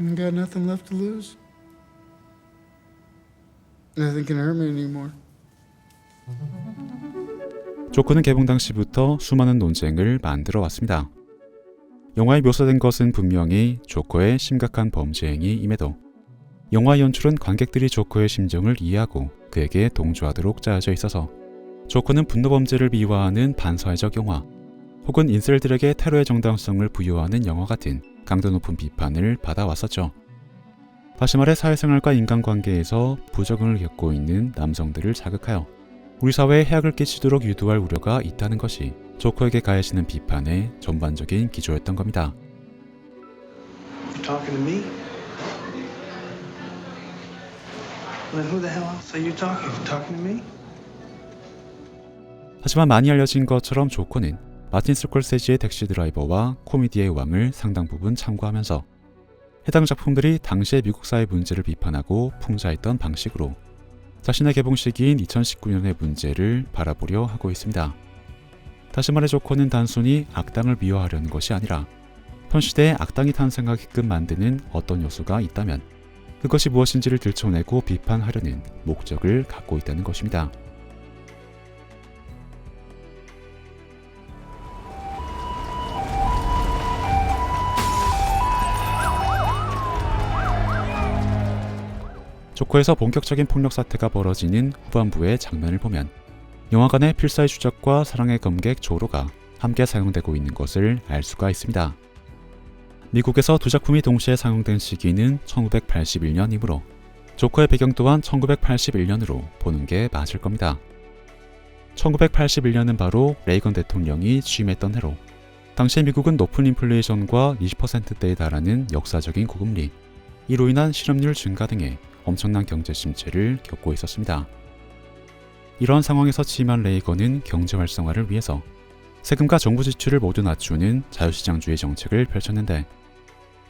I got nothing left to lose. Nothing can hurt me anymore. 조커는 개봉 당시부터 수많은 논쟁을 만들어 왔습니다. 영화에 묘사된 것은 분명히 조커의 심각한 범죄 행위임에도 영화 연출은 관객들이 조커의 심정을 이해하고 그에게 동조하도록 짜여져 있어서 조커는 분노 범죄를 미화하는 반사회적 영화 혹은 인셀들에게 테러의 정당성을 부여하는 영화 같은 강도 높은 비판을 받아왔었죠. 다시 말해 사회생활과 인간관계에서 부적응을 겪고 있는 남성들을 자극하여 우리 사회에 해악을 끼치도록 유도할 우려가 있다는 것이 조커에게 가해지는 비판의 전반적인 기조였던 겁니다. You talking to me? Then who the hell else are you talking? You talking to me? 하지만 많이 알려진 것처럼 조커는 마틴 스콜세지의 택시 드라이버와 코미디의 왕을 상당 부분 참고하면서 해당 작품들이 당시의 미국 사회 문제를 비판하고 풍자했던 방식으로 자신의 개봉 시기인 2019년의 문제를 바라보려 하고 있습니다. 다시 말해 조커는 단순히 악당을 미화하려는 것이 아니라 현 시대에 악당이 탄생하게끔 만드는 어떤 요소가 있다면 그것이 무엇인지를 들춰내고 비판하려는 목적을 갖고 있다는 것입니다. 조커에서 본격적인 폭력 사태가 벌어지는 후반부의 장면을 보면 영화관의 필사의 주적과 사랑의 검객 조로가 함께 상영되고 있는 것을 알 수가 있습니다. 미국에서 두 작품이 동시에 상영된 시기는 1981년이므로 조커의 배경 또한 1981년으로 보는 게 맞을 겁니다. 1981년은 바로 레이건 대통령이 취임했던 해로 당시 미국은 높은 인플레이션과 20%대에 달하는 역사적인 고금리, 이로 인한 실업률 증가 등의 엄청난 경제 침체를 겪고 있었습니다. 이러한 상황에서 취임한 레이건은 경제 활성화를 위해서 세금과 정부 지출을 모두 낮추는 자유시장주의 정책을 펼쳤는데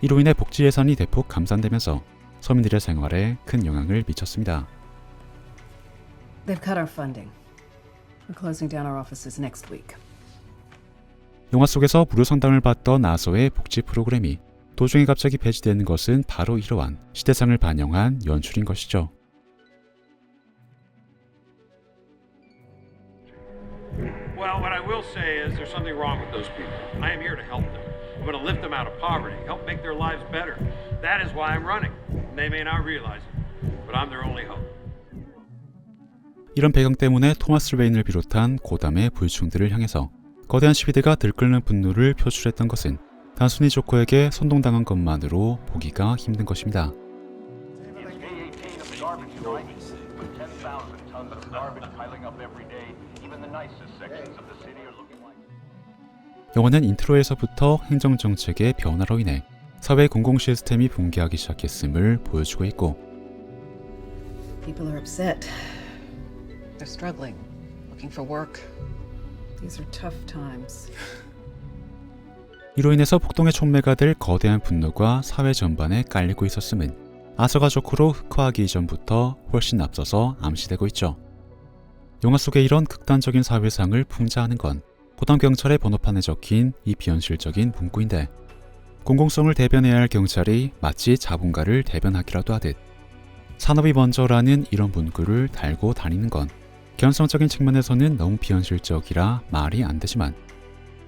이로 인해 복지 예산이 대폭 감산되면서 서민들의 생활에 큰 영향을 미쳤습니다. They've cut our funding. We're closing down our offices next week. 영화 속에서 무료 상담을 받던 아서의 복지 프로그램이 도중에 갑자기 폐지되는 것은 바로 이러한 시대상을 반영한 연출인 것이죠. Well, what I will say is there's something wrong with those people. I am here to help them. I'm going to lift them out of poverty, help make their lives better. That is why I'm running. They may not realize it, but I'm their only hope. 이런 배경 때문에 토마스 웨인을 비롯한 고담의 부유층들을 향해서 거대한 시위대가 들끓는 분노를 표출했던 것은 단순히 조커에게 선동당한 것만으로 보기가 힘든 것입니다. 영화는 인트로에서부터 행정정책의 변화로 인해 사회 공공 시스템이 붕괴하기 시작했음을 보여주고 있고 People are upset. They're struggling, looking for work. These are tough times. 이로 인해서 폭동의 촉매가 될 거대한 분노가 사회 전반에 깔리고 있었음은 아서가 조커로 흑화하기 이전부터 훨씬 앞서서 암시되고 있죠. 영화 속의 이런 극단적인 사회상을 풍자하는 건 고담 경찰의 번호판에 적힌 이 비현실적인 문구인데 공공성을 대변해야 할 경찰이 마치 자본가를 대변하기라도 하듯 산업이 먼저라는 이런 문구를 달고 다니는 건 개연성적인 측면에서는 너무 비현실적이라 말이 안 되지만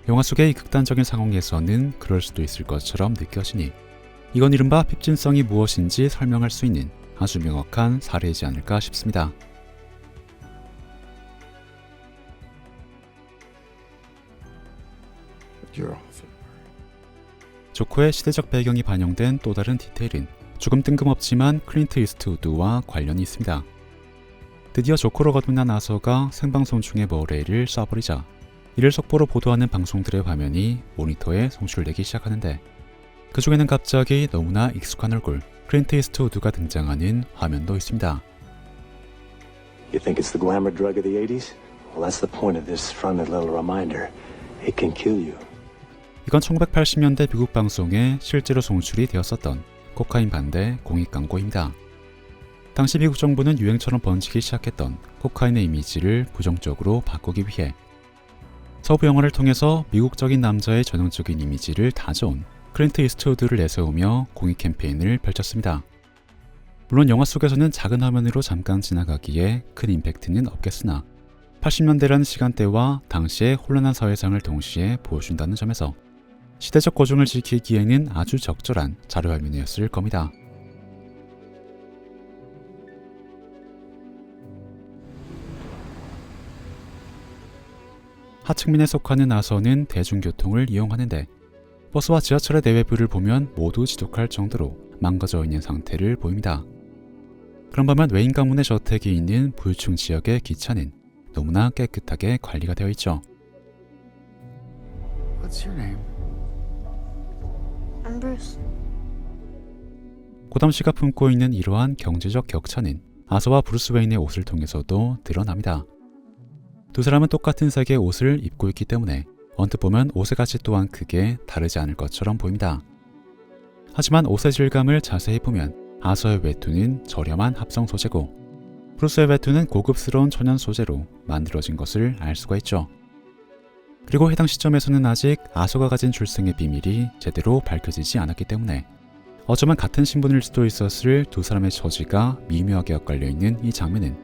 영화 속의 이 극단적인 상황에서는 그럴 수도 있을 것처럼 느껴지니 이건 이른바 핍진성이 무엇인지 설명할 수 있는 아주 명확한 사례이지 않을까 싶습니다. 조커의 시대적 배경이 반영된 또 다른 디테일은 조금 뜬금없지만 클린트 이스트우드와 관련이 있습니다. 드디어 조커로 거듭난 아서가 생방송 중에 머레이를 쏴버리자 이를 속보로 보도하는 방송들의 화면이 모니터에 송출되기 시작하는데 그 중에는 갑자기 너무나 익숙한 얼굴 클린트 이스트우드가 등장하는 화면도 있습니다. You think it's the glamour drug of the 80s? Well, that's the point of this friendly little reminder. It can kill you. 이건 1980년대 미국 방송에 실제로 송출이 되었었던 코카인 반대 공익 광고입니다. 당시 미국 정부는 유행처럼 번지기 시작했던 코카인의 이미지를 부정적으로 바꾸기 위해 서부 영화를 통해서 미국적인 남자의 전형적인 이미지를 다져온 클린트 이스트우드를 내세우며 공익 캠페인을 펼쳤습니다. 물론 영화 속에서는 작은 화면으로 잠깐 지나가기에 큰 임팩트는 없겠으나 80년대라는 시간대와 당시의 혼란한 사회상을 동시에 보여준다는 점에서 시대적 고증을 지키기에는 아주 적절한 자료화면이었을 겁니다. 하층민에 속하는 아서는 대중교통을 이용하는데 버스와 지하철의 내외부를 보면 모두 지독할 정도로 망가져 있는 상태를 보입니다. 그런 반면 웨인 가문의 저택이 있는 부유층 지역의 기차는 너무나 깨끗하게 관리가 되어 있죠. What's your name? I'm Bruce. 고담 씨가 품고 있는 이러한 경제적 격차는 아서와 브루스 웨인의 옷을 통해서도 드러납니다. 두 사람은 똑같은 색의 옷을 입고 있기 때문에 언뜻 보면 옷의 가치 또한 크게 다르지 않을 것처럼 보입니다. 하지만 옷의 질감을 자세히 보면 아서의 외투는 저렴한 합성 소재고 브루스의 외투는 고급스러운 천연 소재로 만들어진 것을 알 수가 있죠. 그리고 해당 시점에서는 아직 아서가 가진 출생의 비밀이 제대로 밝혀지지 않았기 때문에 어쩌면 같은 신분일 수도 있었을 두 사람의 처지가 미묘하게 엇갈려 있는 이 장면은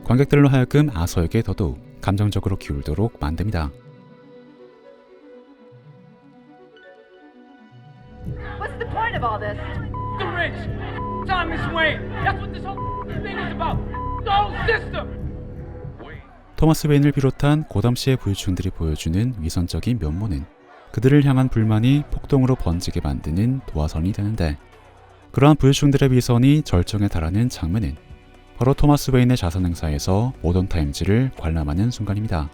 관객들로 하여금 아서에게 더더욱 감정적으로 기울도록 만듭니다. What's the point of all this? The rich! Thomas Wayne! That's what this whole thing is about! The whole system! 토마스 웨인을 비롯한 고담 씨의 부유층들이 보여주는 위선적인 면모는 그들을 향한 불만이 폭동으로 번지게 만드는 도화선이 되는데 그러한 부유층들의 위선이 절정에 달하는 장면은 바로 토마스 웨인의 자선 행사에서 모던타임즈를 관람하는 순간입니다.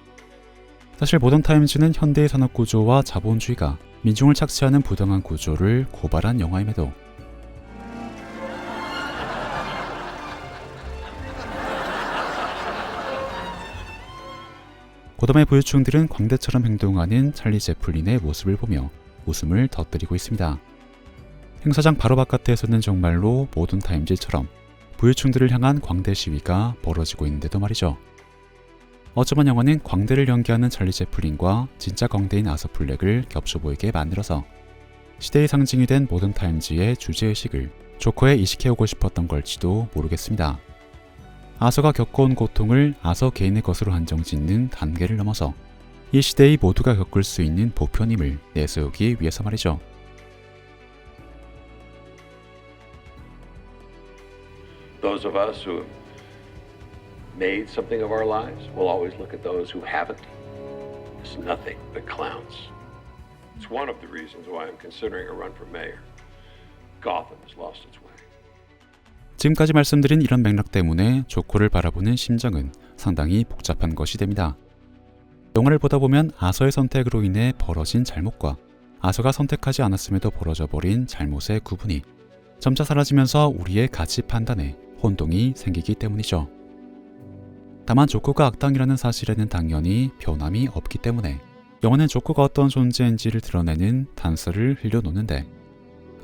사실 모던타임즈는 현대의 산업 구조와 자본주의가 민중을 착취하는 부당한 구조를 고발한 영화임에도 고담의 부유층들은 광대처럼 행동하는 찰리 채플린의 모습을 보며 웃음을 터뜨리고 있습니다. 행사장 바로 바깥에서는 정말로 모던타임즈처럼 부유층들을 향한 광대 시위가 벌어지고 있는데도 말이죠. 어쩌면 영화는 광대를 연기하는 찰리 채플린과 진짜 광대인 아서 플렉을 겹쳐 보이게 만들어서 시대의 상징이 된 모던타임즈의 주제의식을 조커에 이식해오고 싶었던 걸지도 모르겠습니다. 아서가 겪어온 고통을 아서 개인의 것으로 한정짓는 단계를 넘어서 이 시대의 모두가 겪을 수 있는 보편임을 내세우기 위해서 말이죠. Those of us who have made something of our lives will always look at those who haven't as nothing but clowns. It's one of the reasons why I'm considering a run for mayor. Gotham has lost its way. 지금까지 말씀드린 이런 맥락 때문에 조커를 바라보는 심정은 상당히 복잡한 것이 됩니다. 영화를 보다 보면 아서의 선택으로 인해 벌어진 잘못과 아서가 선택하지 않았음에도 벌어져 버린 잘못의 구분이 점차 사라지면서 우리의 가치 판단에 혼동이 생기기 때문이죠. 다만 조커가 악당이라는 사실에는 당연히 변함이 없기 때문에 영화는 조커가 어떤 존재인지를 드러내는 단서를 흘려놓는데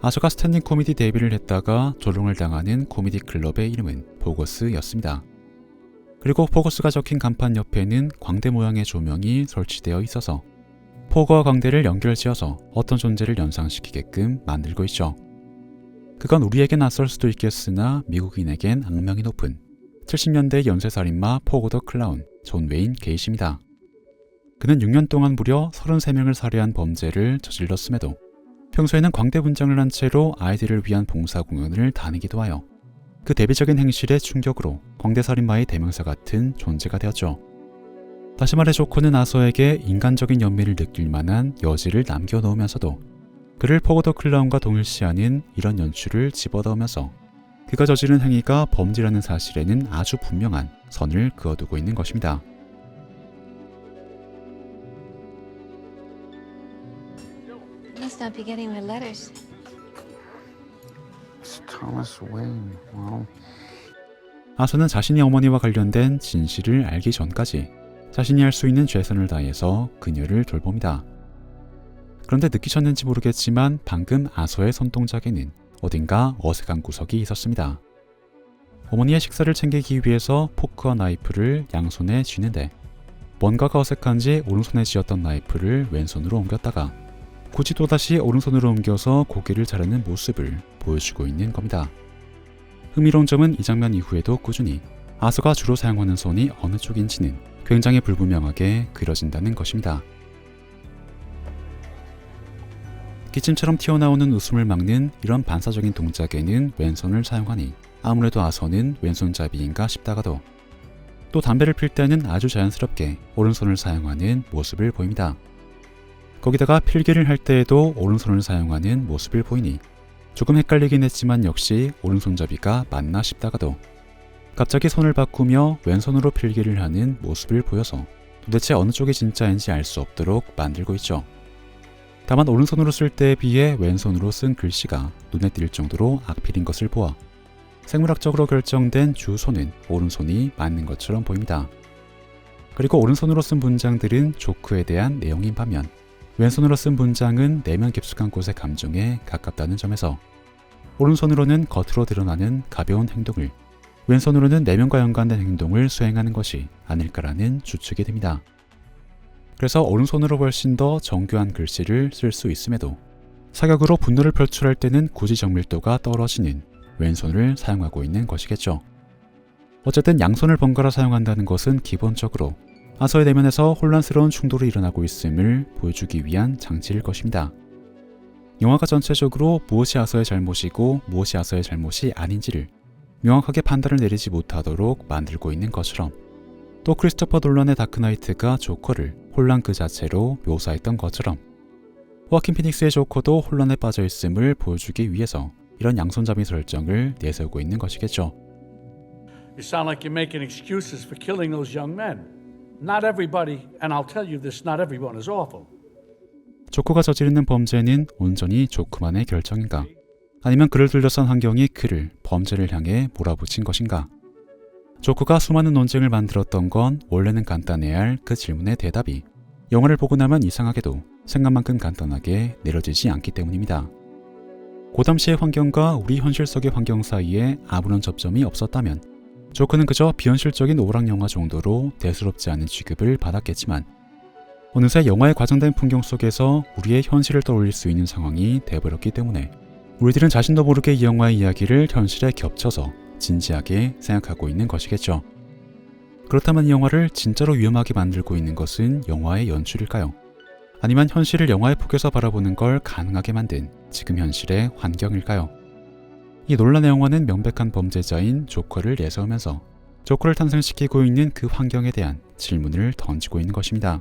아서가 스탠딩 코미디 데뷔를 했다가 조롱을 당하는 코미디 클럽의 이름은 포거스였습니다. 그리고 포거스가 적힌 간판 옆에는 광대 모양의 조명이 설치되어 있어서 포거와 광대를 연결지어서 어떤 존재를 연상시키게끔 만들고 있죠. 그건 우리에겐 낯설 수도 있겠으나 미국인에겐 악명이 높은 70년대 연쇄살인마 포거 더 클라운 존 웨인 게이시입니다. 그는 6년 동안 무려 33명을 살해한 범죄를 저질렀음에도 평소에는 광대 분장을 한 채로 아이들을 위한 봉사 공연을 다니기도 하여 그 대비적인 행실의 충격으로 광대살인마의 대명사 같은 존재가 되었죠. 다시 말해 조커는 아서에게 인간적인 연민을 느낄 만한 여지를 남겨놓으면서도 그를 포거 더 클라운과 동일시하는 이런 연출을 집어넣으면서 그가 저지른 행위가 범죄라는 사실에는 아주 분명한 선을 그어두고 있는 것입니다. Must not be getting my letters. It's Thomas Wayne. Well, 아서는 자신이 어머니와 관련된 진실을 알기 전까지 자신이 할 수 있는 최선을 다해서 그녀를 돌봅니다. 그런데 느끼셨는지 모르겠지만 방금 아서의 손동작에는 어딘가 어색한 구석이 있었습니다. 어머니의 식사를 챙기기 위해서 포크와 나이프를 양손에 쥐는데 뭔가가 어색한지 오른손에 쥐었던 나이프를 왼손으로 옮겼다가 굳이 또다시 오른손으로 옮겨서 고개를 자르는 모습을 보여주고 있는 겁니다. 흥미로운 점은 이 장면 이후에도 꾸준히 아서가 주로 사용하는 손이 어느 쪽인지는 굉장히 불분명하게 그려진다는 것입니다. 기침처럼 튀어나오는 웃음을 막는 이런 반사적인 동작에는 왼손을 사용하니 아무래도 아서는 왼손잡이인가 싶다가도 또 담배를 필 때는 아주 자연스럽게 오른손을 사용하는 모습을 보입니다. 거기다가 필기를 할 때에도 오른손을 사용하는 모습을 보이니 조금 헷갈리긴 했지만 역시 오른손잡이가 맞나 싶다가도 갑자기 손을 바꾸며 왼손으로 필기를 하는 모습을 보여서 도대체 어느 쪽이 진짜인지 알 수 없도록 만들고 있죠. 다만 오른손으로 쓸 때에 비해 왼손으로 쓴 글씨가 눈에 띌 정도로 악필인 것을 보아 생물학적으로 결정된 주소는 오른손이 맞는 것처럼 보입니다. 그리고 오른손으로 쓴 문장들은 조크에 대한 내용인 반면 왼손으로 쓴 문장은 내면 깊숙한 곳의 감정에 가깝다는 점에서 오른손으로는 겉으로 드러나는 가벼운 행동을, 왼손으로는 내면과 연관된 행동을 수행하는 것이 아닐까라는 추측이 됩니다. 그래서 오른손으로 훨씬 더 정교한 글씨를 쓸 수 있음에도 사격으로 분노를 표출할 때는 굳이 정밀도가 떨어지는 왼손을 사용하고 있는 것이겠죠. 어쨌든 양손을 번갈아 사용한다는 것은 기본적으로 아서의 내면에서 혼란스러운 충돌이 일어나고 있음을 보여주기 위한 장치일 것입니다. 영화가 전체적으로 무엇이 아서의 잘못이고 무엇이 아서의 잘못이 아닌지를 명확하게 판단을 내리지 못하도록 만들고 있는 것처럼 또 크리스토퍼 놀란의 다크나이트가 조커를 혼란 그 자체로 묘사했던 것처럼 호아킨 피닉스의 조커도 혼란에 빠져 있음을 보여주기 위해서 이런 양손잡이 설정을 내세우고 있는 것이겠죠. You sound like you're making excuses for killing those young men. Not everybody, and I'll tell you this, not everyone is awful. 조커가 저지르는 범죄는 온전히 조크만의 결정인가? 아니면 그를 둘러싼 환경이 그를 범죄를 향해 몰아붙인 것인가? 조커가 수많은 논쟁을 만들었던 건 원래는 간단해야 할 그 질문의 대답이 영화를 보고 나면 이상하게도 생각만큼 간단하게 내려지지 않기 때문입니다. 그 당시의 환경과 우리 현실 속의 환경 사이에 아무런 접점이 없었다면 조커는 그저 비현실적인 오락영화 정도로 대수롭지 않은 취급을 받았겠지만 어느새 영화에 과장된 풍경 속에서 우리의 현실을 떠올릴 수 있는 상황이 돼버렸기 때문에 우리들은 자신도 모르게 이 영화의 이야기를 현실에 겹쳐서 진지하게 생각하고 있는 것이겠죠. 그렇다면 이 영화를 진짜로 위험하게 만들고 있는 것은 영화의 연출일까요? 아니면 현실을 영화의 폭에서 바라보는 걸 가능하게 만든 지금 현실의 환경일까요? 이 논란의 영화는 명백한 범죄자인 조커를 내세우면서 조커를 탄생시키고 있는 그 환경에 대한 질문을 던지고 있는 것입니다.